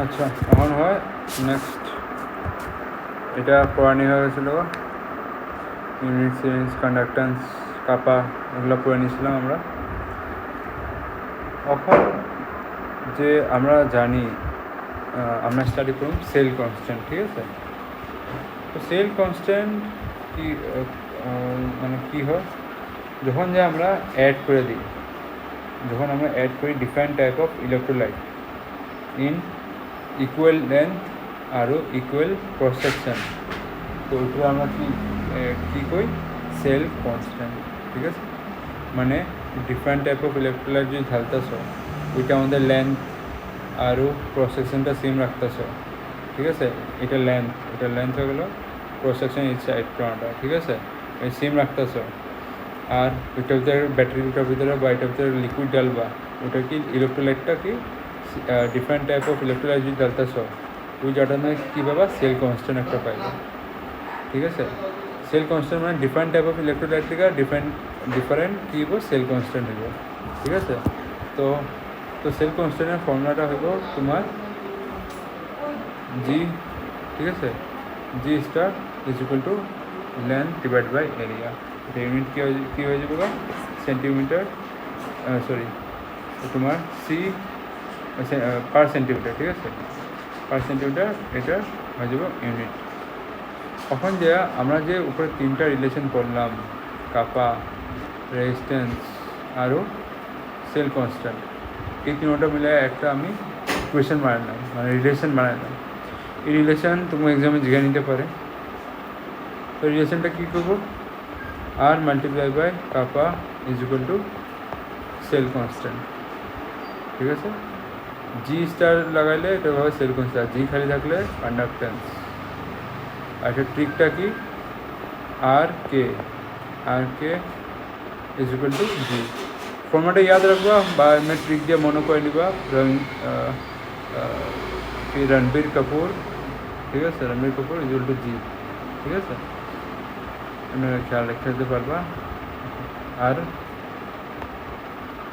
আচ্ছা, এখন হয় নেক্সট এটা পড়ানি হয়ে গেছিলো ইউনিট সিরিজ কন্ডাক্টেন্স কাপা এগুলো পড়ে নিয়েছিলাম আমরা। এখন যে আমরা জানি আমরা স্টাডি করুন সেল কনস্ট্যান্ট, ঠিক আছে? তো সেল কনস্ট্যান্ট কি মানে কী হয়, যখন যে আমরা অ্যাড করে দিই, যখন আমরা অ্যাড করি different type of electrolyte in equal length আরও ইকুয়াল ক্রস সেকশন, তো ওইটা আমরা কী করি সেল কনস্ট্যান্ট, ঠিক আছে? মানে ডিফারেন্ট টাইপ অফ ইলেকট্রোলাইট যদি ঢালতেছ ওইটা আমাদের লেন্থ আরও ক্রস সেকশনটা সেম রাখতেছ, ঠিক আছে? এটা লেন্থ হয়ে গেলো, ক্রস সেকশন এই সাইড প্রাণটা, ঠিক আছে? এই সেম রাখতেছ। আর ওইটার ভিতরে ব্যাটারিটার ভিতরে বা এটার ভিতরে লিকুইড ডালবা, ওটা কি ইলেকট্রোলাইটটা কি ডিফারেন্ট টাইপ অফ ইলেকট্রোলাইট যদি ডালতেছ ওই জায়গাটা নয় কী পাবা সেল কনস্ট্যান্ট একটা পাইবা, ঠিক আছে? সেল কনস্ট্যান্ট মানে ডিফারেন্ট টাইপ অফ ইলেকট্রোলাইট থেকে ডিফারেন্ট কী হইব সেল কনস্ট্যান্ট হইব, ঠিক আছে? তো সেল কনস্ট্যান্টের ফর্মুলাটা হইব তোমার জি, ঠিক আছে? G star is equal to length divide by area. এটা ইউনিট কী হয়ে যাবে বা সেন্টিমিটার, সরি তোমার সি পার সেন্টিমিটার, ঠিক আছে? পার সেন্টিমিটার এটা হয়ে যাবে ইউনিট। তখন যে আমরা যে উপরে তিনটা রিলেশন করলাম কাপা, রেজিস্ট্যান্স আরও সেল কনস্ট্যান্ট, এই তিনটা মিলে একটা আমি ইকুয়েশন বানালাম, মানে রিলেশন বানালাম। এই রিলেশন তুমি এক্সামে জিজ্ঞাসা নিতে পারে। তো রিলেশনটা কী করবো, আর multiply by kappa is equal to cell constant, ঠিক আছে? জি স্টার লাগাইলে এটা হবে সেল কনস্ট্যান্ট, জি খালি থাকলে কন্ডাক্টেন্স। আর একটা ট্রিকটা কি, আর কে ইজ ইকুয়াল টু জি। ফর্মাটে ইয়াদ রাখবা বা এমনি ট্রিক দিয়ে মনে করে নিবা রণবীর কাপুর, ঠিক আছে? Ranbir Kapoor is equal to G, ঠিক আছে? খেয়াল রেখে দিতে পারবা। আর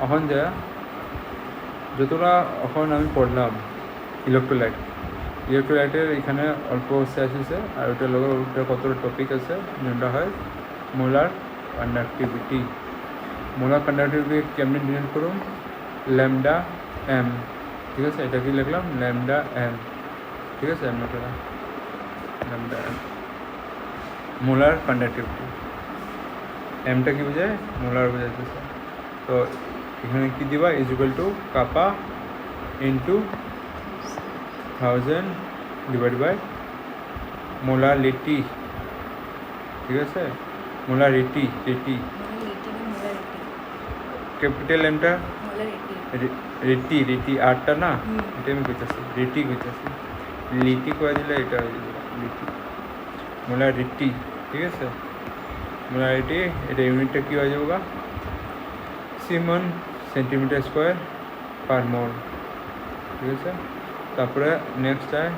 এখন যা যতটা এখন আমি পড়লাম ইলেকট্রোলাইটের এখানে অল্প শেষ হয়েছে, আর ওটার লগে ওটা কতটা টপিক আছে যেটা হয় মোলার কন্ডাক্টিভিটি। মোলার কন্ডাক্টিভিটি কেমনি ডিনাইন করুন, ল্যামডা এম, ঠিক আছে? এটা কি লিখলাম ল্যামডা এম, ঠিক আছে? এম লিখলাম ল্যামডা এম, মোলার কন্ডাক্টিভিটি। এমটা কি বোঝায়, মোলার বোঝাইতেছে। তো এখানে কি দিবা ইজ ইকুয়াল টু কাপা ইন্টু 1000 ডিভাইড বাই মোলারিটি, ঠিক আছে? মোলারিটি ক্যাপিটাল এমটা রেটি আরটা না, এটা আমি কইতেছি রেটি কইতেছি, লিটি করে দিলে এটা হয়ে যাবে লিটি, মোলারিটি, ঠিক আছে? মোলারিটি এটা ইউনিটটা কী হয়ে যাবে সিমন সেন্টিমিটার স্কোয়ার পার মোল, ঠিক আছে? তারপরে নেক্সট হয়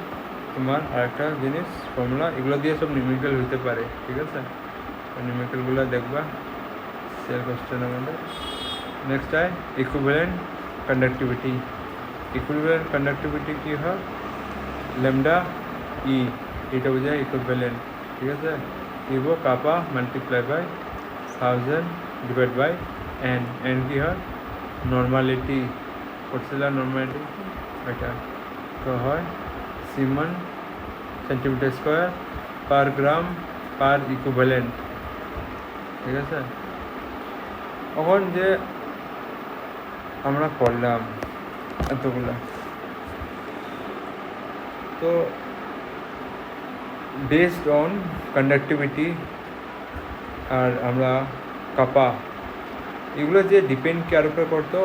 তোমার আরেকটা জিনিস ফর্মুলা, এগুলো দিয়ে সব নিউমেরিক্যাল হইতে পারে, ঠিক আছে? নিউমেরিক্যালগুলো দেখবা সেল কোশ্চেনের মধ্যে। নেক্সট হয় ইকুইভ্যালেন্ট কন্ডাক্টিভিটি কী হয়, ল্যামডা ই, এটা বোঝায় ইকুইভ্যালেন্ট, ঠিক আছে? ইভো kappa multiply by 1000 divide by N কী হয় নর্মালিটি, করছিলাম নর্মালিটি এটা, তো হয় siemens centimetre square per gram per equivalent, ঠিক আছে? এখন যে আমরা পড়লাম এতগুলো, তো বেসড অন কন্ডাক্টিভিটি আর আমরা কাপা এগুলো যে ডিপেন্ড কার উপর করতো,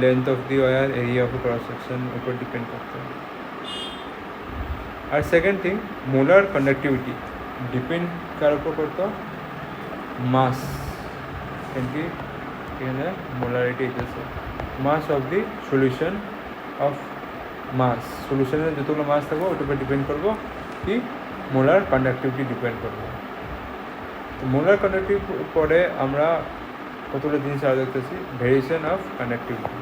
length of the wire, area of cross section উপর ডিপেন্ড করতো। আর second thing molar conductivity depend কার উপর করতো, মাস, কিন্তু এখানে মোলারিটি আছে mass of the solution of mass, সলিউশনের যতগুলো মাস থাকবো ওটার উপর ডিপেন্ড করবো কি মোলার কন্ডাক্টিভিটি ডিপেন্ড করবো। তো মোলার কন্ডাক্টিভিটি পরে আমরা কতগুলো জিনিস আরও দেখতেছি, ভেরিয়েশন অফ কন্ডাক্টিভিটি,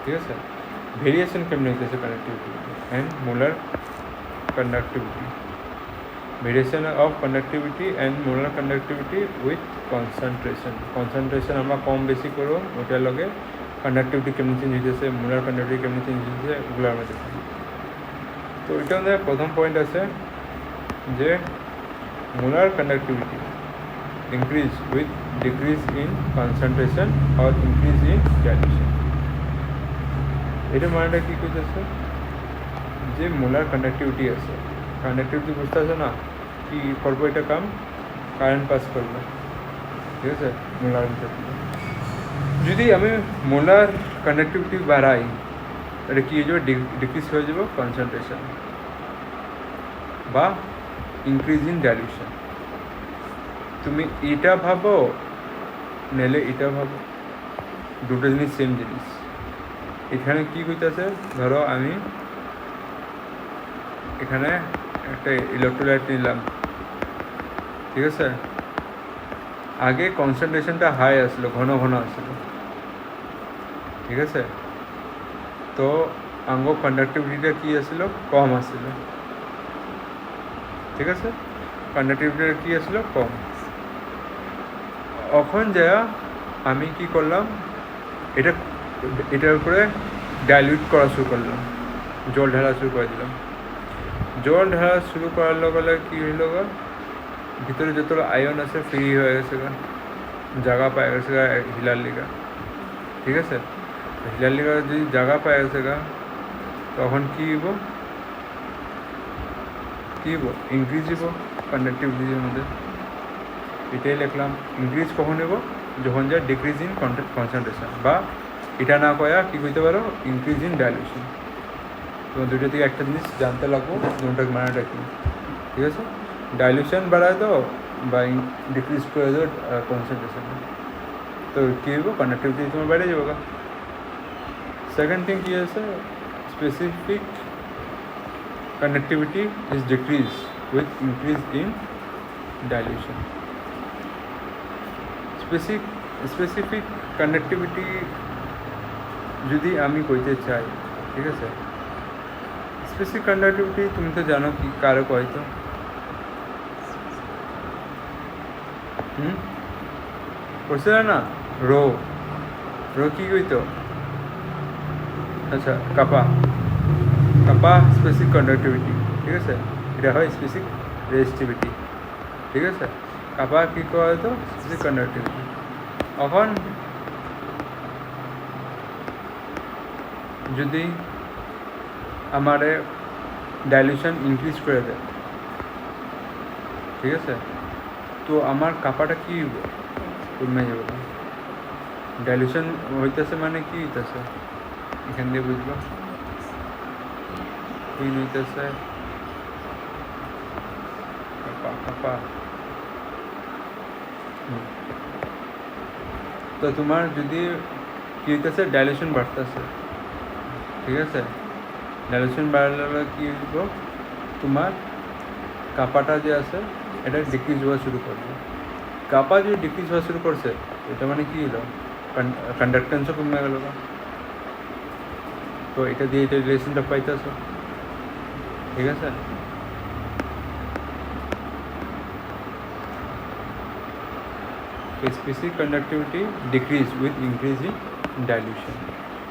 ঠিক আছে? ভেরিয়েশন কেমনে হইতেছে connectivity and molar conductivity, variation of conductivity and molar conductivity with concentration আমরা কম বেশি করব, ওটার লগে কন্ডাক্টিভিটি কেমনি চেঞ্জ হইতেছে, মোলার কন্ডাক্টিভিটি কেমনি চেঞ্জ হইতেছে, ওগুলো আমরা দেখি। তো এটা আমাদের প্রথম পয়েন্ট আছে যে molar conductivity increase with decrease in concentration or increase in dilution। এটা মানেটা কি করতেছে যে মোলার কন্ডাক্টিভিটি আছে, কন্ডাক্টিভিটি বুঝতে আছে না, কি করবো এটা কাম, কারেন্ট পাস করবো, ঠিক আছে। মোলার যদি আমি মোলার কন্ডাক্টিভিটি বাড়াই এটা কি হয়ে যাবে, ডিক্রিজ হয়ে যাবে কনসেন্ট্রেশন বা ইনক্রিজ ইন ডাইলিউশন। তুমি এটা ভাবো নেলে এটা ভাবো, দুটো জিনিস সেম জিনিস। এখানে কি হইতেছে, ধরো আমি এখানে একটা ইলেকট্রোলাইট নিলাম, ঠিক আছে। আগে কনসেন্ট্রেশনটা হাই আসলো, ঘন ঘন আসলো, ঠিক আছে। তো আঙ্গ কন্ডাক্টিভিটিটা কি আসলো, কম আসলো, ঠিক আছে। কন্ডাক্টিভিটিটা কি আসলো, কম। এখন যা আমি কি করলাম, এটার উপরে ডাইলিউট করা শুরু করলাম, জল ঢালা শুরু করে দিলাম। জল ঢালা শুরু করার লগে লগে কী হইল গা, ভিতরে যত আয়ন আছে ফ্রি হয়ে গেছে গা, জায়গা পায় গেছে গা হিলার লিগা, ঠিক আছে। হিলার লিগা যদি জায়গা পায় গেছে গা, তখন কী হইব, ইনক্রিজ হইব কন্ডাক্টিভিটির মধ্যে। এটাই লিখলাম, ইনক্রিজ কখন হইব, যখন যায় ডিক্রিজ ইন কনসেন্ট্রেশন, বা এটা না কয়া কী করতে পারো, ইনক্রিজ ইন ডাইলিউশন। তোমার দুটো থেকে একটা জিনিস জানতে লাগবো, দুটাকে মানাটা কি, ঠিক আছে। ডাইলিউশন বাড়ায় দাও বা ডিক্রিজ করে দাও কনসেন্ট্রেশন, তো কী হইব, কন্ডাক্টিভিটি তোমার বেড়ে যাবে। সেকেন্ড থিং কী আছে, specific conductivity is decreased with increase in dilution। Specific conductivity যদি আমি কইতে চাই, ঠিক আছে। স্পেসিফিক কন্ডাক্টিভিটি তুমি তো জানো কি কারো কয়তো, করছে না, রো কি কইতো, আচ্ছা কাপা স্পেসিফিক কন্ডাক্টিভিটি, ঠিক আছে। এটা হয় স্পেসিফিক রেজিস্টিভিটি, ঠিক আছে। কাপা কী করা হতো, স্পেসিফিক কন্ডাক্টিভিটি। এখন যদি আমার ডাইলিউশন ইনক্রিজ করে দেয়, ঠিক আছে, তো আমার কাপাটা কি কমে যাবে। ডাইলিউশন হইতেছে মানে কি হইতেছে, এখান দিয়ে বুঝবো কি হইতেছে, কাপা। তো তোমার যদি কী হইতেছে, ডাইলিউশন বাড়তেছে, ঠিক আছে। ডাইলিউশন বাড়লে কী হইব, তোমার কাপাটা যে আছে এটা ডিক্রিজ হওয়া শুরু করবে। কাপা যদি ডিক্রিজ হওয়া শুরু করছে, এটা মানে কী হলো, কন্ডাক্টেন্সও কমে গেল। তো এটা দিয়ে এটা রিলেশনটা পাইতেছো, ঠিক আছে। Specific conductivity decrease with increase in dilution.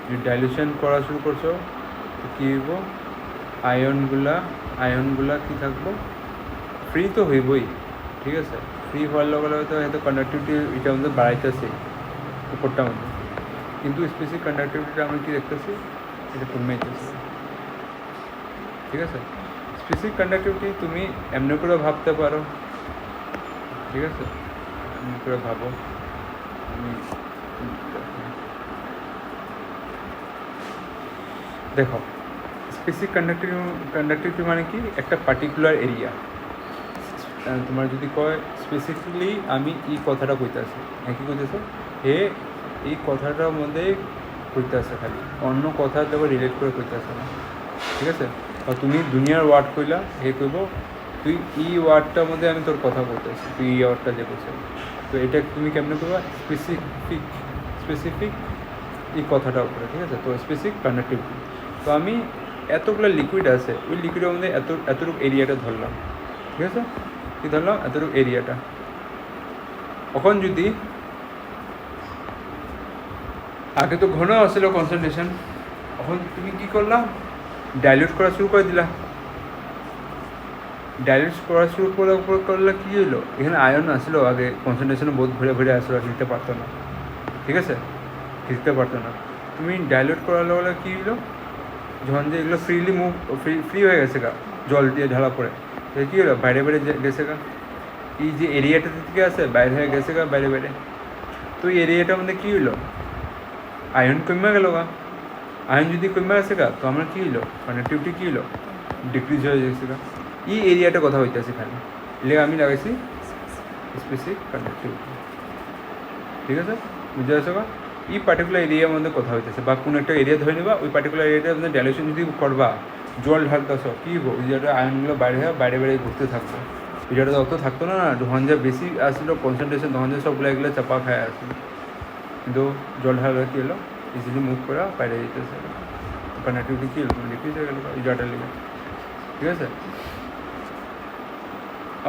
যদি ডাইলিউশন করা শুরু করছো, তো কী হইব, আয়নগুলা কী থাকবো, ফ্রি তো হইবই, ঠিক আছে। ফ্রি হওয়ার লগে লগে তো হয়তো কন্ডাক্টিভিটি এটা আমাদের বাড়াইতেছে উপরটা মধ্যে, কিন্তু স্পেসিফিক কন্ডাক্টিভিটিটা আমরা কী দেখতেছি, এটা কমে যেতেছে, ঠিক আছে। স্পেসিফিক কন্ডাক্টিভিটি তুমি এমনি করে ভাবতে পারো, ঠিক আছে, এমনি করে ভাবো। দেখো, স্পেসিফিক কন্ডাক্টিভিটি মানে কি, একটা পার্টিকুলার এরিয়া। তোমার যদি কয় স্পেসিফিকলি আমি এই কথাটা কইতেছি, কি কইতেছে, এই কথাটার মধ্যে কইতেছে, খালি অন্য কথার দেবো রিলেট করে কইতেছে না, ঠিক আছে। আর তুমি দুনিয়ার ওয়ার্ড কইলা, কইব তুই এই ওয়ার্ডটার মধ্যে আমি তোর কথা বলতেছি, তুই এই ওয়ার্ডটা যে বলছে, তো এটা তুমি কেমনে করবা, স্পেসিফিক এই কথাটার উপরে, ঠিক আছে। তো স্পেসিফিক কন্ডাক্টিভিটি তো আমি এতগুলো লিকুইড আছে, ওই লিকুইডের মধ্যে এতটুকু এরিয়াটা ধরলাম, ঠিক আছে? কী ধরলাম? এতটুকু এরিয়াটা। এখন যদি আগে তো ঘন আসছিল কনসেন্ট্রেশন, এখন তুমি কী করলাম? ডাইলিউট করা শুরু করে দিলা। ডাইলিউট করা শুরু করলে কী হলো? এখানে আয়ন আসলো, আগে কনসেন্ট্রেশনে বহুত ভরে আসলো, লিখতে পারতো না, ঠিক আছে? লিখতে পারতো না। তুমি ডাইলিউট করার লগে কী হলো? যখন যে এগুলো ফ্রি হয়ে গেছে গা, জল দিয়ে ঢালা পড়ে, তো কী হলো? বাইরে গেছে গা, এই যে এরিয়াটা থেকে আছে বাইরে হয়ে গেছে গা, বাইরে। তো এই এরিয়াটার মধ্যে কী হলো? আয়ন কমে গেল গা। আয়ন যদি কমে গেছে গা, তো আমরা কী হলো? কন্ডাক্টিভিটি কী হলো? ডিক্রিজ হয়ে গেছে গা। এই এরিয়াটা কথা হইতেছে খালি, এলে আমি লাগাইছি স্পেসিফিক কন্ডাক্টিভিটি, ঠিক আছে? বুঝতে পারছো গা? এই পার্টিকুলার এরিয়ার মধ্যে কথা হইতেছে, বা কোনো একটা এরিয়া ধরে নেবা, ওই পার্টিকুলার এরিয়াটার মধ্যে ডাইলেশন যদি করবা, জল ঢালতেছ, কী হবো? ওই জায়গাটা আয়নগুলো বাইরে ঘুরতে থাকবো। ওই জায়গাটা অত থাকতো না, যখন যা বেশি আসলো কনসেন্ট্রেশন, তখন যে সবগুলো এগুলো চাপা খায় আসলো। কিন্তু জল ঢালা কী হলো? ইজিলি মুভ করা বাইরে যেতেছে, কন্ডাক্টিভিটি কী হলো? ডিক্রিজ হয়ে গেলো এই জায়গাটা লেগে, ঠিক আছে?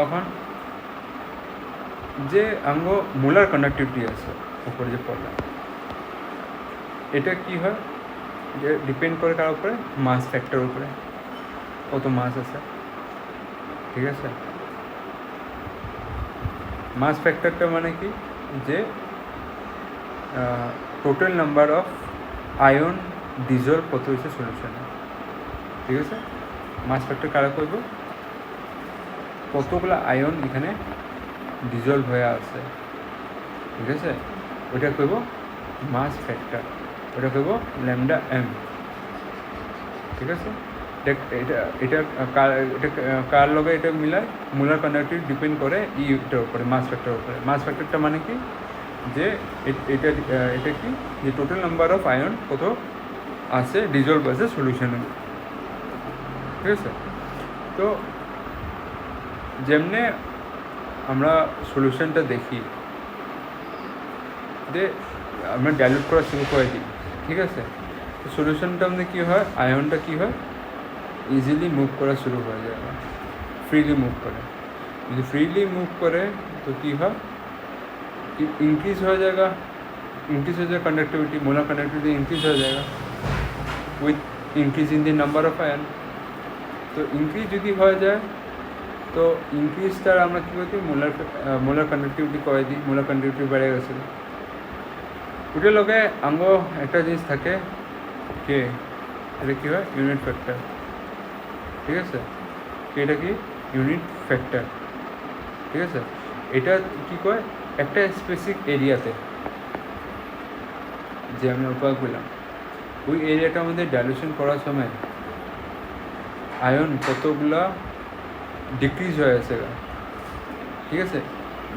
এখন যে আঙ্গ মোলার কন্ডাক্টিভিটি আছে উপরে যে পড়লাম, এটা কি হয়? যে ডিপেন্ড করে কার উপরে? মাস ফ্যাক্টর উপরে, কত মাস আছে, ঠিক আছে? মাস ফ্যাক্টরটা মানে কি? যে total number of ion dissolved কত হয়েছে সলিউশনে, ঠিক আছে? মাস ফ্যাক্টর কারা করব? কতগুলো আয়ন এখানে ডিজলভ হয়ে আছে, ঠিক আছে? ওইটা করব মাস ফ্যাক্টর, ওটা করব ল্যামডা এম, ঠিক আছে? এটা কার লগে এটা মিলায়? মোলার কন্ডাক্টিভিটি ডিপেন্ড করে ইটার উপরে, মাস ফ্যাক্টরের উপরে। মাস ফ্যাক্টরটা মানে কি? যে এটা কি? যে টোটাল নাম্বার অফ আয়ন কত আছে ডিজলভ আছে সলিউশনে, ঠিক আছে? তো যেমনে আমরা সলিউশনটা দেখি, যে আমরা ডাইলিউট করা শুরু করে দিই, ঠিক আছে? তো সলিউশনটা আমাদের কী হয়? আয়নটা কী হয়? ইজিলি মুভ করা শুরু হয়ে যায়, ফ্রিলি মুভ করে। যদি ফ্রিলি মুভ করে তো কী হয়? ইনক্রিজ হয়ে যায়, কন্ডাক্টিভিটি, মোলার কন্ডাক্টিভিটি ইনক্রিজ হয়ে যায় with increase in the number of ion. তো ইনক্রিজ যদি হয়ে যায়, তো ইনক্রিজটার আমরা কী করছি? মোলার কন্ডাক্টিভিটি করে দিই, মোলার কন্ডাক্টিভিটি বেড়ে গেছিলো। ওটার লগে আঙ্গ একটা জিনিস থাকে, কে এটা কী হয়? ইউনিট ফ্যাক্টর, ঠিক আছে? এটা কি? ইউনিট ফ্যাক্টর, ঠিক আছে? এটা কী করে? একটা স্পেসিফিক এরিয়াতে যে আমি উপায় করলাম, ওই এরিয়াটার মধ্যে ডাইলুশন করার সময় আয়ন কতগুলা ডিক্রিজ হয়ে আছে, ঠিক আছে?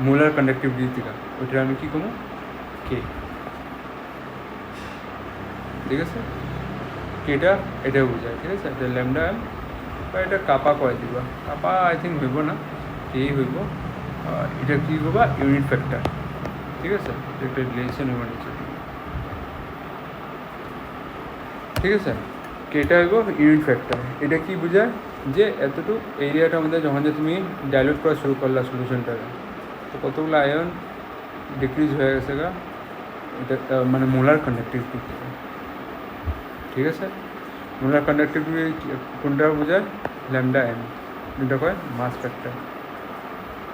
মোলার কন্ডাক্টিভিটি থেকে, ওইটা আমি কী করবো? কে, ঠিক আছে? কেটা এটা বোঝায়, ঠিক আছে? এটা ল্যামডা এম, বা এটা কাপা করে দিবা। কাপা আই থিঙ্ক হইব না, এই হইব। এটা কী হবা? ইউনিট ফ্যাক্টর, ঠিক আছে? একটা রিলেশন হইব নিচে, ঠিক আছে? কেটা হইব ইউনিট ফ্যাক্টর। এটা কি বোঝায়? যে এতটুকু এরিয়াটার মধ্যে যখন যে তুমি ডাইলুট করা শুরু করলা সলিউশনটাকে, তো কতগুলো আয়ন ডিক্রিজ হয়ে গেছে গা, এটা মানে মোলার কন্ডাক্টিভিটি, ঠিক আছে? মোলার কন্ডাক্টিভিটি কোনটা বোঝায়? ল্যামডা এম, এটা কয় মাস ফ্যাক্টর।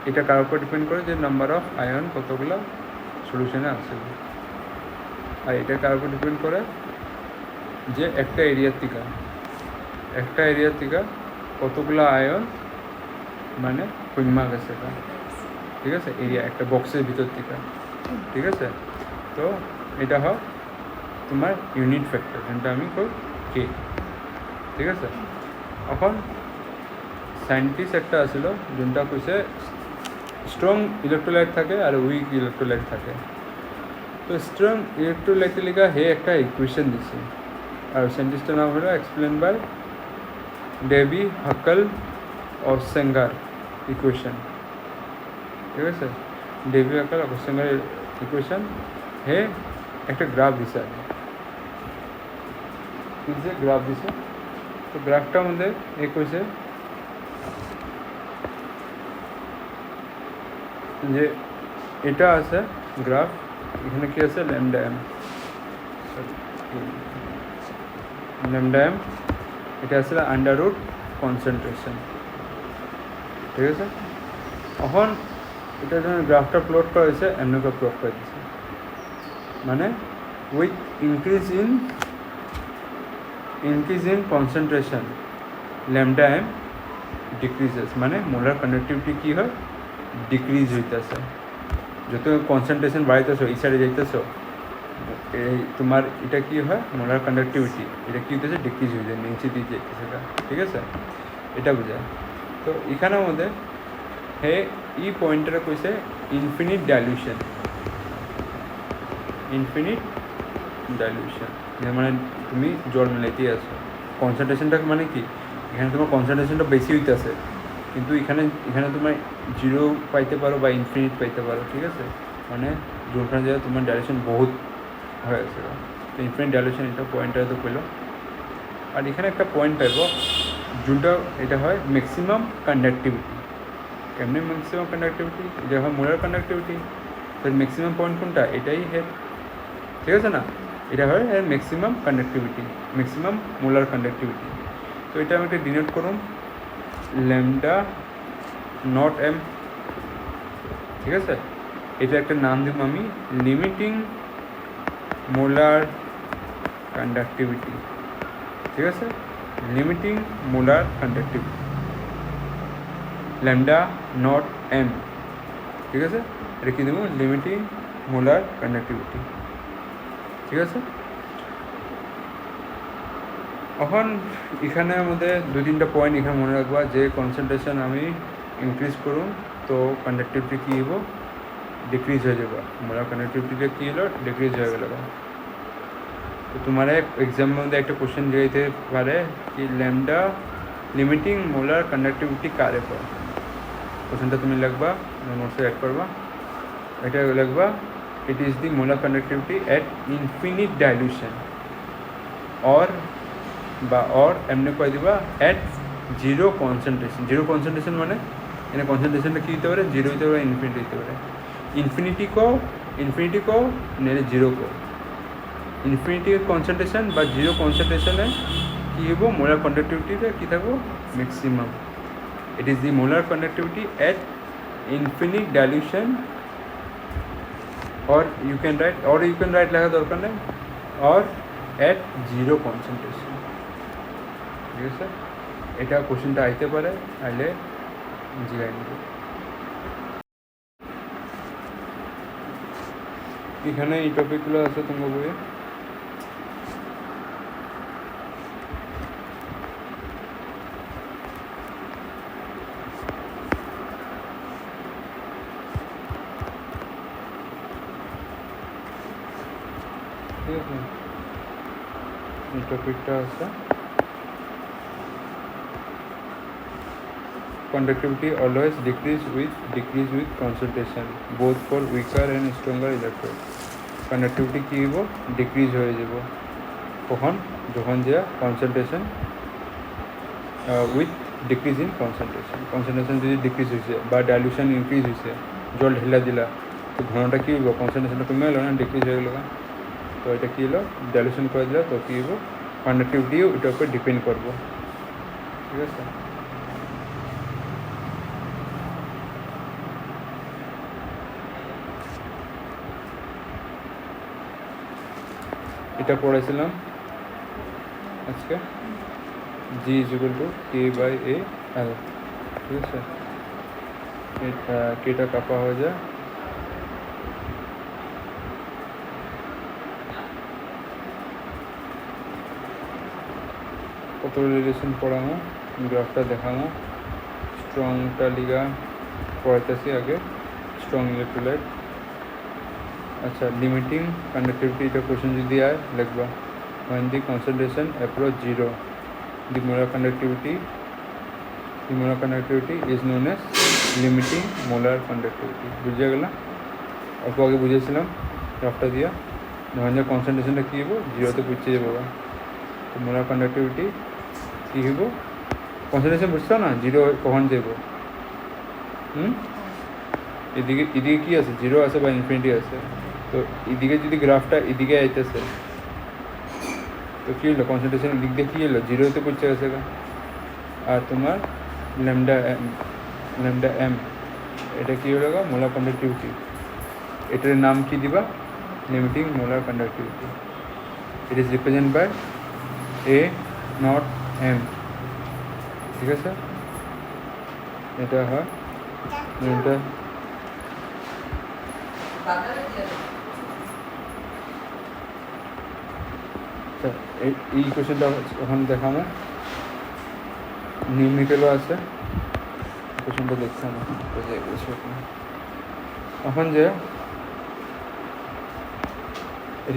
এটা কার উপর ডিপেন্ড করে? যে নাম্বার অফ আয়ন কতগুলো সলিউশনে আছে। আর এটা কার উপর ডিপেন্ড করে? যে একটা এরিয়ার থেকে কতগুলো আয়ন মানে কমা গেছে, ঠিক আছে? এরিয়া একটা বক্সের ভিতর থেকে, ঠিক আছে? তো এটা হয় তোমার ইউনিট ফ্যাক্টর, যেটা আমি কই কে, ঠিক আছে? এখন সায়েন্টিস্ট একটা আসলো, যেটা কইছে স্ট্রং ইলেকট্রোলাইট থাকে আর উইক ইলেকট্রোলাইট থাকে। তো স্ট্রং ইলেকট্রোলাইটের লিগা হে একটা ইকুয়েশন দিছে, আর সায়েন্টিস্টের নাম হলো এক্সপ্লেন বাই ডেবি হাকল और सेंगार इक्वेशन, ঠিক আছে? ডেবি হাকল और सेंगार ইকুয়েশন হে একটা গ্রাফ দিছে, দিছে গ্রাফ দিছে তো গ্রাফটার মধ্যে এ কইছে যে এটা আছে গ্রাফ এখানে কি আছে ল্যামডা এম এটা আছে আন্ডার রুট কনসেন্ট্রেশন ঠিক আছে এখন এটা যখন গ্রাফটা প্লট করা হয়েছে এমনি করে প্লট করে দিচ্ছে মানে with increase in concentration lambda M decreases মানে মোলার কন্ডাক্টিভিটি কী হয় ডিক্রিজ হইতেছে যত কনসেন্ট্রেশন বাড়াইতেছো এই সাইডে যাইতেছো এই তোমার এটা কি হয় মোলার কন্ডাক্টিভিটি এটা কী হইতেছে ডিক্রিজ হয়ে যায় নিচে দিয়ে যাইতেছে এটা ঠিক আছে এটা বোঝায় তো এখানের মধ্যে হে ই পয়েন্টটা কইছে ইনফিনিট ডাইলিউশন মানে তুমি জল মিলাইতেই আছো কনসেন্ট্রেশনটা মানে কি এখানে তোমার কনসেন্ট্রেশনটা বেশি হইতেছে কিন্তু এখানে তোমার জিরো পাইতে পারো বা ইনফিনিট পাইতে পারো ঠিক আছে মানে যোনখানে যায় তোমার ডাইলেশন বহুত হয়ে আছে তো ইনফিনিট ডাইলেশন এটা পয়েন্টটা তো পেলো আর এখানে একটা পয়েন্ট পাইব যোনটা এটা হয় ম্যাক্সিমাম কন্ডাক্টিভিটি কেমনি ম্যাক্সিমাম কন্ডাক্টিভিটি এটা হয় মোলার কন্ডাক্টিভিটি তো ম্যাক্সিমাম পয়েন্ট কোনটা এটাই হেড ঠিক আছে না এটা হয় maximum conductivity maximum molar conductivity তো এটা আমি একটা ডিনোট করুন ল্যামডা নট এম ঠিক আছে এটা একটা নাম দিব আমি লিমিটিং মোলার কন্ডাক্টিভিটি ঠিক আছে limiting molar conductivity lambda naught M ঠিক আছে এটা কী দেবো লিমিটিং মোলার কন্ডাক্টিভিটি ঠিক আছে এখন এখানের মধ্যে দুই তিনটা পয়েন্ট এখানে মনে রাখবা যে কনসেন্ট্রেশন আমি ইনক্রিজ করুন তো কন্ডাক্টিভিটি কী হবো ডিক্রিজ হয়ে যাবো মোলার কন্ডাক্টিভিটিটা কী হলো ডিক্রিজ হয়ে গেল তো তোমার এক্সামের মধ্যে একটা কোশ্চেন দিতে পারে কি ল্যামডা লিমিটিং মোলার কন্ডাক্টিভিটি কারে পর কোশ্চেনটা তুমি লিখবা নোটসে অ্যাড করবা এটা লিখবা it is the molar conductivity at infinite dilution or এমনি কয়ে দিবা at zero concentration মানে এখানে কনসেন্ট্রেশনটা কী হতে পারে জিরো হতে পারে ইনফিনিটি হতে পারে ইনফিনিটি কো নেলে জিরো কো ইনফিনিটি কনসেন্ট্রেশন বা জিরো কনসেন্ট্রেশনে কী হব মোলার কন্ডাক্টিভিটিটা কী থাকবো maximum it is the molar conductivity at infinite dilution or you can write লেখা দরকার নেই or at zero concentration ঠিক আছে এটা কোশ্চেনটা আইতে পারে আইলে জিগাই নিব এখানে এই টপিকগুলো আছে তোমার বইয়ে ঠিক আছে এই টপিকটা আছে conductivity always decrease with concentration both for weaker and stronger electrode conductivity কি হইব ডিক্রিজ হয়ে যাব কখন যখন যে concentration with decrease in concentration যদি ডিক্রিজ হয়েছে বা ডাইলুশন ইনক্রিজ হয়েছে জল ঢেলা দিলা তো ঘনটা কী হইব কনসেন্ট্রেশনটা কমে গেলো না ডিক্রিজ হয়ে গেলো তো এটা কী হলো ডাইলুশন করে দিলে তো কী হইব কন্ডাক্টিভিটিও এটার উপর ডিপেন্ড করবো ঠিক আছে এটা পড়েছিলাম আজকে G is equal to K by A L ঠিক আছে কেটা কাপা হয়ে যায় কত রিলেশন পড়ানো গ্রাফটা দেখানো স্ট্রংটা লিগা পড়াইতেছি আগে স্ট্রং ইলেকট্রোলাইট अच्छा लिमिटिंग कंडक्टिविटी का क्वेश्चन जो दिया है लिखवा when the concentration approach zero the molar conductivity is known as limiting molar conductivity বুঝে গেল অল্প আগে বুঝেছিলাম গ্রাফটা দিয়া যখন যে কনসেন্ট্রেশনটা কী হবো জিরোতে পৌঁছে যাবো তো মোলার কন্ডাক্টিভিটি কী হইব কনসেন্ট্রেশন বুঝছো না জিরো কখন যাব এদিকে এদিকে কী আছে জিরো আছে বা ইনফিনিটি আছে তো এদিকে যদি গ্রাফটা এদিকে আইতেছে তো কী হলো কনসেন্ট্রেশন এদিক দিয়ে কী হলো জিরোতে পড়ছে গেছে আর তোমার ল্যামডা এম এটা কী হলো মোলার কন্ডাক্টিভিটি এটার নাম কি দিবা limiting molar conductivity it is represent by A naught M ঠিক আছে এটা হয় এটা এই কোশ্চেনটা এখন দেখাবো নিউমেরিক্যালও আছে কোশ্চেনটা দেখছি না এখন যে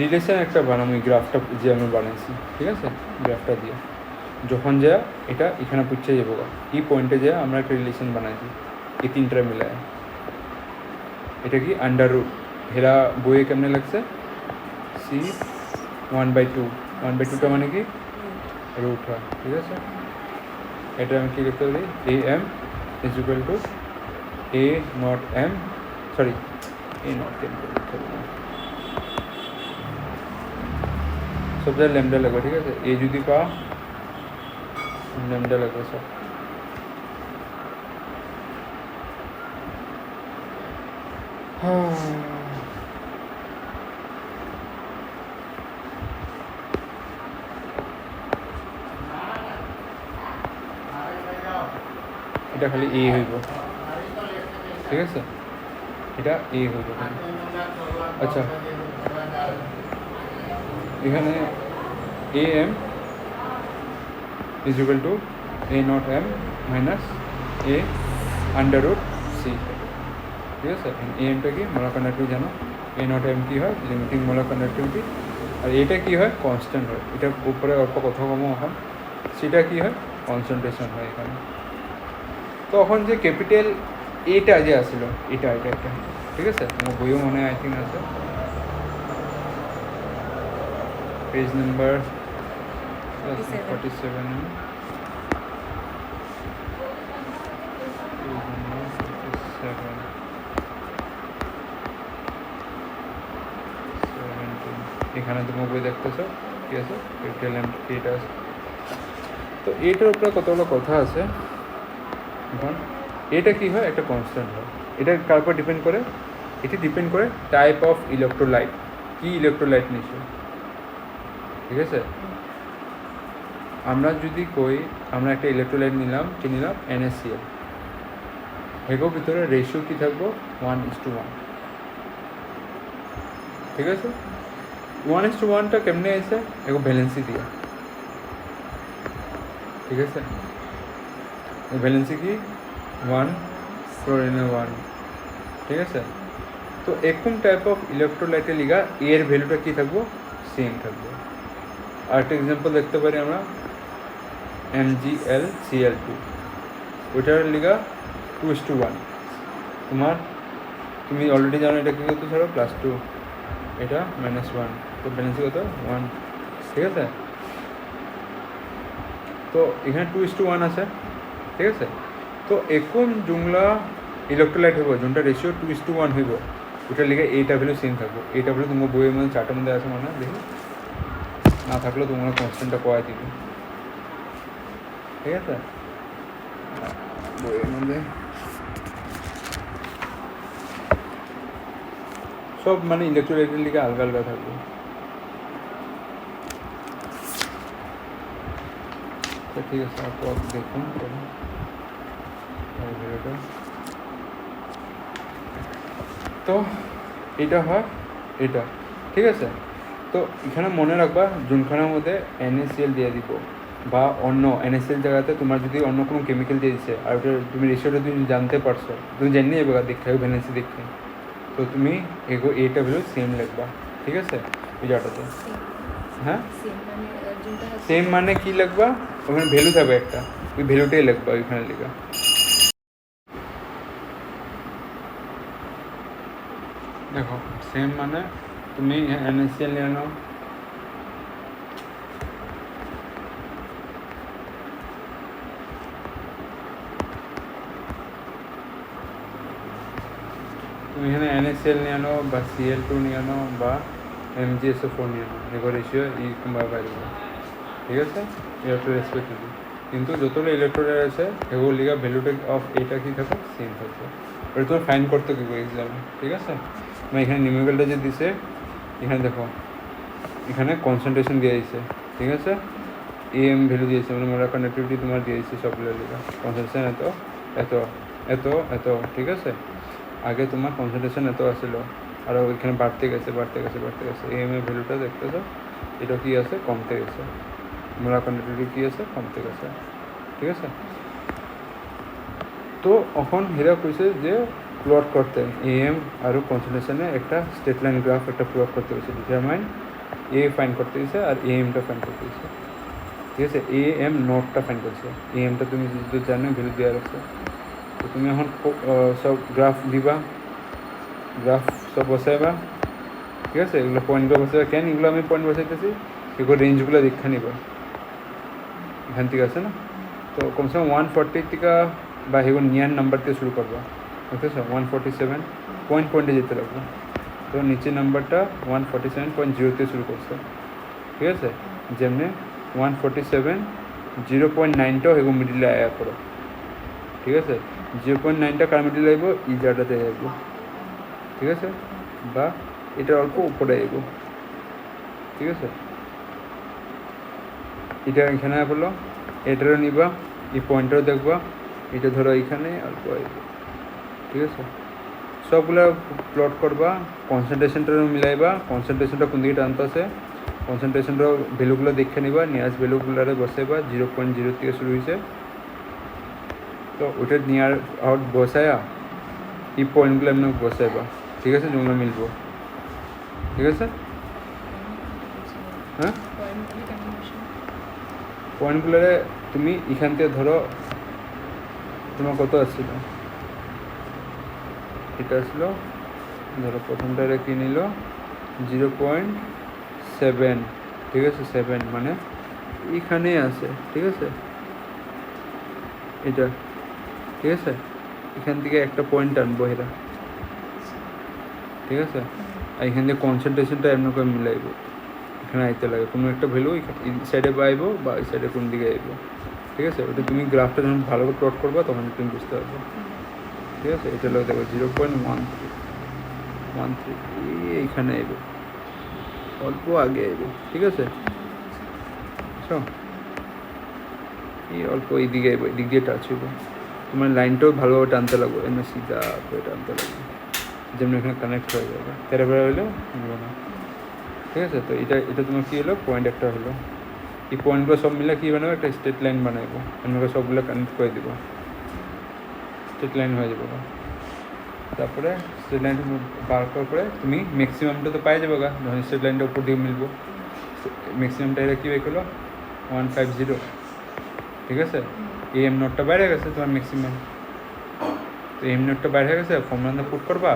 রিলেশন একটা বানাবো এই গ্রাফটা যে আমি বানিয়েছি ঠিক আছে গ্রাফটা দিয়ে যখন যা এটা এখানে পুচ্ছে যাবো এই পয়েন্টে যা আমরা একটা রিলেশন বানাইছি এই তিনটা মিলায় এটা কি আন্ডার রুট হেরা বইয়ে কেমনে লাগছে সি 1/2 1/2টা মানে কি রুট হয় ঠিক আছে এটা আমি কী করতে পারি A M is equal to A naught M sorry A naught M সব জায়গায় ল্যামডা লাগবে ঠিক আছে এ যদি পা ল্যামডা লাগবে সব এটা খালি এ হইব ঠিক আছে এটা এ হইব আচ্ছা এখানে A M is equal to A naught M minus A under root C ঠিক আছে এ এমটা কি মোলার কন্ডাক্টিভিটি জানো এ নট এম কী হয় লিমিটিং মোলার কন্ডাক্টিভিটি আর এটা কী হয় কনস্ট্যান্ট হয় এটা উপরে অল্প কথা কম এখন সেটা কী হয় কনসেন্ট্রেশন হয় এখানে তখন যে ক্যাপিটাল এটা যে আসলো এটা এটা একটা ঠিক আছে তোমার বইও মনে হয় আই থিঙ্ক আছে পেজ নাম্বার 47 এখানে তুমি বই দেখতেছো ঠিক আছে ক্যাপিটাল এটা আছে তো এটার উপরে কতগুলো কথা আছে এখন এটা কী হয় একটা কনস্ট্যান্ট হয় এটা কার উপর ডিপেন্ড করে এটি ডিপেন্ড করে টাইপ অফ ইলেকট্রোলাইট কী ইলেকট্রোলাইট নিশ্চয় ঠিক আছে আমরা যদি কই আমরা একটা ইলেকট্রোলাইট নিলাম কি নিলাম NaCl এগোর ভিতরে রেশিও কী থাকবো 1:1 ঠিক আছে 1:1টা কেমনে এসে এগো ভ্যালেন্সি দিয়া ঠিক আছে ভ্যালেন্সি কি 1 ক্লোরিনে 1 ঠিক আছে তো এরকম টাইপ অফ ইলেকট্রোলাইটের লিগা এর ভ্যালুটা কী থাকবো সেম থাকবে আর একটা এক্সাম্পল দেখতে পারি আমরা MgLCl2 ওইটার লিগা 2:1 তুমি অলরেডি জানো এটা কী করতে ছাড়ো +2 এটা -1 তো ব্যালেন্সি কত 1 ঠিক আছে তো এখানে 2:1 আছে ঠিক আছে তো এরকম যোনগুলা ইলেকট্রোলাইট হইব যোনটা রেশিও 2:1 হইব ওটার লিগে এইটা ভ্যালু সেম থাকবো এইটা ভ্যালু তোমার বইয়ের মধ্যে চারটার মধ্যে আছে মানে দেখি না থাকলেও তোমরা কনস্ট্যান্টটা করাই দিবে ঠিক আছে বইয়ের মধ্যে সব মানে ইলেকট্রোলাইটের লিগে আলগা আলগা থাকবে ঠিক আছে তারপর দেখুন তো এটা হয় এটা ঠিক আছে তো এখানে মনে রাখবা যোনখানের মধ্যে NaCl দিয়ে দিব বা অন্য NaCl জায়গাতে তোমার যদি অন্য কোনো কেমিক্যাল দিয়ে দিচ্ছে আর ওটা তুমি রেশিওটা তুমি জানতে পারছো তুমি জানি যাবে দেখে ভ্যালেন্সি দেখে তো তুমি এগো এইটা ভ্যালু সেম লিখবা ঠিক আছে ওইটাতে হ্যাঁ সেম মানে কি লিখবা ওখানে ভ্যালু থাকবে একটা ওই ভ্যালুটাই লিখবা ওইখানে লেখা দেখো সেম মানে তুমি NaCl নিয়ে নাও তুমি এখানে NaCl নিয়ে আনো বা Cl2 নিয়ে আনো বা MgSO4 নিয়ে আনো, এগো রেশিও এই কিংবা বাইরে, ঠিক আছে? Electro respectively. কিন্তু যতগুলো ইলেকট্রোড আছে এগুলো লিগা ভ্যালুটা অফ এইটা কি থাকে, সেম থাকবে। ওটা তোমার ফাইন করতে কি এক্সামে, ঠিক আছে? মানে এখানে নিউমেরিক্যালটা যে দিছে, এখানে দেখো এখানে কনসেন্ট্রেশন দিয়ে দিয়েছে, ঠিক আছে? AM ভ্যালু দিয়েছে, মানে মোলার কন্ডাক্টিভিটি তোমার দিয়েছে সবগুলো লিগা, কনসেন্ট্রেশন এত এত এত এত, ঠিক আছে? আগে তোমার কনসেন্ট্রেশন এত আসছিল, আর ওইখানে বাড়তে গেছে বাড়তে গেছে বাড়তে গেছে। AM এর ভ্যালুটা দেখতেছো, এটা কি আছে, কমতে গেছে। মোলার কন্ডাক্টিভিটি কি আছে, কমতে গেছে, ঠিক আছে? তো এখন হেরা কইছে যে প্লট করতে AM আর কনসেন্ট্রেশনে একটা স্ট্রেট লাইন গ্রাফ একটা প্লট করতে হয়েছে, ডিটারমাইন A ফাইন করতে হয়েছে আর AMটা ফাইন করতে হয়েছে, ঠিক আছে? AM নোটটা ফাইন করছে, AMটা তুমি যদি জানো ভ্যালু দেওয়া রাখছে। তো তুমি এখন সব গ্রাফ দিবা, গ্রাফ সব বসাইবা, ঠিক আছে? এগুলো পয়েন্টগুলো বসাইবা। কেন এগুলো আমি পয়েন্ট বসাইতেছি, এগুলো রেঞ্জগুলো দেখা নিবা এখান থেকে আছে না। তো কমসে কম 140 থেকে বা এগুলো নিয়ার নাম্বার দিয়ে শুরু করবা, বুঝতেছো? 147 পয়েন্টে যেতে লাগবে। তো নিচের নাম্বারটা 147.0 শুরু করছে, ঠিক আছে? যেমনি 147 0.9টাও এগুলো মিডিলে আয়া করো, ঠিক আছে? 0.9টা কার মিডিলে আইব, এই জায়গাটাতে আইব, ঠিক আছে? বা এটা অল্প উপরে আইব, ঠিক আছে? এটা এখানে বললো, এটারও নিবা, এই পয়েন্টটাও দেখবা, এটা ধরো এইখানে অল্প আইব, ঠিক আছে? সবগুলো প্লট করবা, কনসেন্ট্রেশনটাও মিলাইবা, কনসেন্ট্রেশনটা কোন দিকে টানতে আছে, কনসেন্ট্রেশনটাও ভ্যালুগুলো দেখে নিবা, নিয়ারেস্ট ভ্যালুগুলোরে বসাইবা, 0.0 থেকে শুরু হয়েছে। তো ওটা নিয়ার আউট বসায়া এই পয়েন্টগুলো এমনি বসাইবা, ঠিক আছে? যেগুলো মিলবো, ঠিক আছে? হ্যাঁ, পয়েন্টগুলোরে তুমি এখান থেকে ধরো তোমার কত আসছিল, এটা আসলো ধরো প্রথমটা কি নিল 0.7, ঠিক আছে? 7 মানে এখানে আছে, ঠিক আছে? এটা, ঠিক আছে? এখান থেকে একটা পয়েন্ট আনবো এরা, ঠিক আছে? আর এখান থেকে কনসেন্ট্রেশনটা এমন করে মিলাইব, এখানে আইতে লাগে কোনো একটা ভ্যালু এই সাইডে পাইবো বা এই সাইডে কোন দিকে আইব, ঠিক আছে? ওটা তুমি গ্রাফটা যখন ভালো করে প্লট করবা তখন তুমি বুঝতে পারবে, ঠিক আছে? এটা লোক দেখো 0.13 এইখানে আইব, অল্প আগে আইব, ঠিক আছে? এই অল্প এই দিকে আইব, এই দিক দিয়ে টাচ হইব, তোমার লাইনটাও ভালোভাবে টানতে লাগবে, এমনি সিধা করে টানতে লাগবে, যেমন এখানে কানেক্ট হয়ে যাবে, তেরে বেড়া হলে হলো না, ঠিক আছে? তো এটা তোমার কী হলো, পয়েন্ট একটা হলো। এই পয়েন্টগুলো সব মিলে কী বানাবো, একটা স্ট্রেট লাইন বানাবো, এমনি সবগুলো কানেক্ট করে দেবো, স্ট্রেট লাইন হয়ে যাবো। তারপরে স্ট্রেট লাইনটা বার করার পরে তুমি ম্যাক্সিমামটা তো পাই যাবো গা, যখন স্ট্রেট লাইনটা উপর দিকে মিলবো। ম্যাক্সিমামটা এটা কী হয়ে গেলো 150, ঠিক আছে? AM নোটটা বাইরে গেছে তোমার ম্যাক্সিমাম, তো AM নোটটা বাইরে গেছে, ফর্মুলা পুট করবা,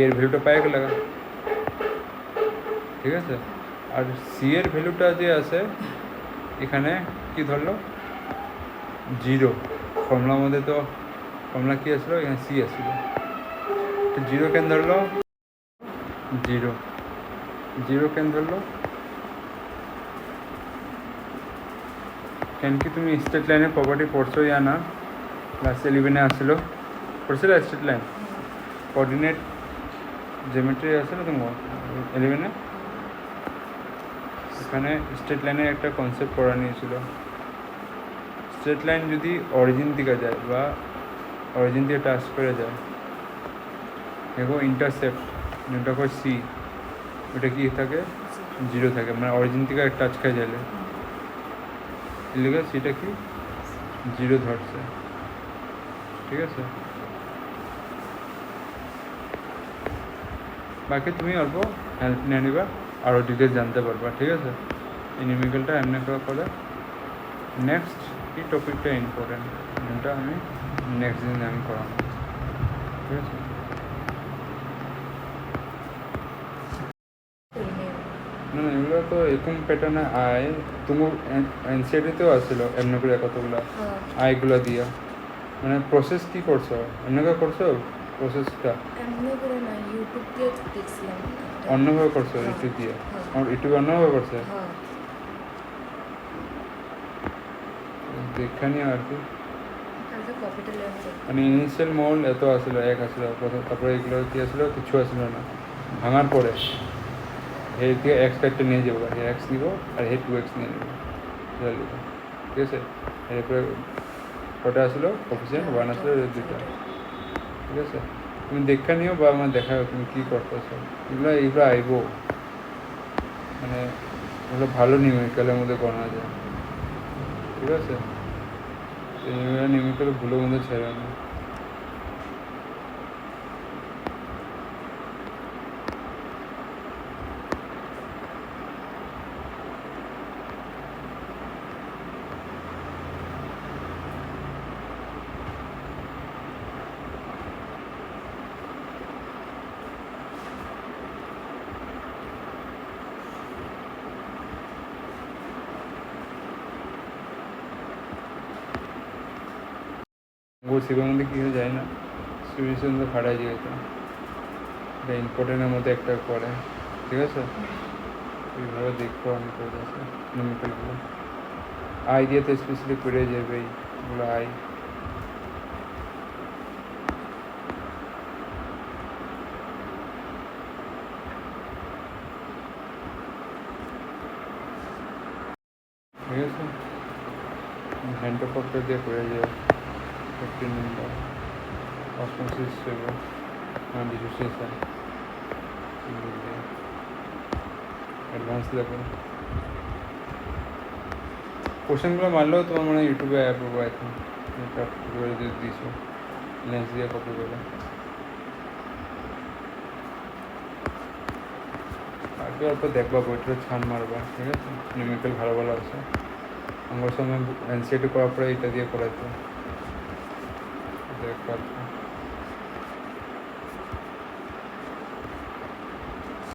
এর ভ্যালুটা পাই গেলে, ঠিক আছে? আর সি এর ভ্যালুটা যে আছে এখানে কি ধরলো 0, ফর্মুলার মধ্যে তো ফর্মুলা কী আসলো, এখানে সি আসলো, তো 0 কেন ধরলো, 0 কেন ধরলো, কেন কি তুমি স্ট্রেট লাইনের প্রপার্টি পড়ছো ইয়া না? ক্লাস 11-এ আসলো, পড়ছিল স্ট্রেট লাইন কোঅর্ডিনেট জিওমেট্রি আসলো তোমার 11-এ, এখানে স্ট্রেট লাইনের একটা কনসেপ্ট পড়া নিয়েছিল। স্ট্রেট লাইন যদি অরিজিন দিকে যায় বা অরিজিন দিয়ে টাচ করে যায়, দেখো ইন্টারসেপ্ট যেটা হয় সি, ওটা কি থাকে 0 থাকে, মানে অরিজিন থেকে টাচ খাই যাইলে এলাকা সেটা কি 0 ধরছে, ঠিক আছে? বাকি তুমি অল্প হেল্প নিয়ে নিবা, আরও ডিটেলস জানতে পারবা, ঠিক আছে? এই নিউমেরিক্যালটা এমনি করে নেক্সট এই টপিকটা ইম্পর্টেন্ট, যেটা আমি নেক্সট দিন আমি করাবো, ঠিক আছে? না না, এগুলো তো এরকম প্যাটার্নে আয়, তুমি এনসিআরটিতেও আসছিল এমনি করে কতগুলো আয়গুলো দিয়া, মানে প্রসেস কী করছো, এমনি করে করছো প্রসেসটা এমনি করে না, ইউটিউব দিয়ে দেখছিলাম একটা। অন্যভাবে করছো হ্যাঁ, ইউটিউব দিয়ে? হ্যাঁ। আমার ইউটিউবে অন্যভাবে করছে হ্যাঁ, দেখানি আর কি। কালকে কপিটা লেন করতে। মানে ইনিশিয়াল মোল্ড এত আসলো, এক আসলো প্রথম, তারপরে এগুলো কি আসলো, কিছু আসলো না। ভাঙার পরে হেড থেকে এক্স ফ্যাক্টর নিয়ে যাবো, হে এক্স নিব আর হে 2x নিয়ে নেবো, ঠিক আছে। এরপরে কটা আসলো কোফিসিয়েন্ট, 1 আসলো, দুইটা, ঠিক আছে। তুমি দেখা নিও বা আমার দেখাও তুমি কী করতেছো, এগুলো আইব, মানে এগুলো ভালো নিউমেরিক্যালের মধ্যে গণা যায়, ঠিক আছে। নিউমেরিক্যাল ভুলের মধ্যে ছেড়ে না। वो সিবের মধ্যে কী হয়ে যায় না, সিরিজের মধ্যে ফাটাই যেত, এটা ইম্পর্টেন্টের মধ্যে একটা করে, ঠিক আছে। এইভাবে দেখবো আমি করে যাচ্ছে নিউমেরিক্যালগুলো আই দিয়ে তো স্পেশালি করে যাবে এইগুলো আই। ঠিক আছে, হ্যান্ড ফ্যাক্টর দিয়ে করে যায় 15 নম্বর osmosis seven dissociation advance level. কোশ্চেনগুলো মারলেও তোমার মানে ইউটিউবে অ্যাপ পাবো এখন, কপি করে দিয়ে দিয়েছো, লেন্স দিয়ে কপি করে। আগে অল্প দেখবা, বইটা ছান মারবা, ঠিক আছে। নিউমেরিক্যাল ভালো ভালো আছে, আমার সময় এনসিএটি করার পরে এটা দিয়ে করাইতো, দেখবা।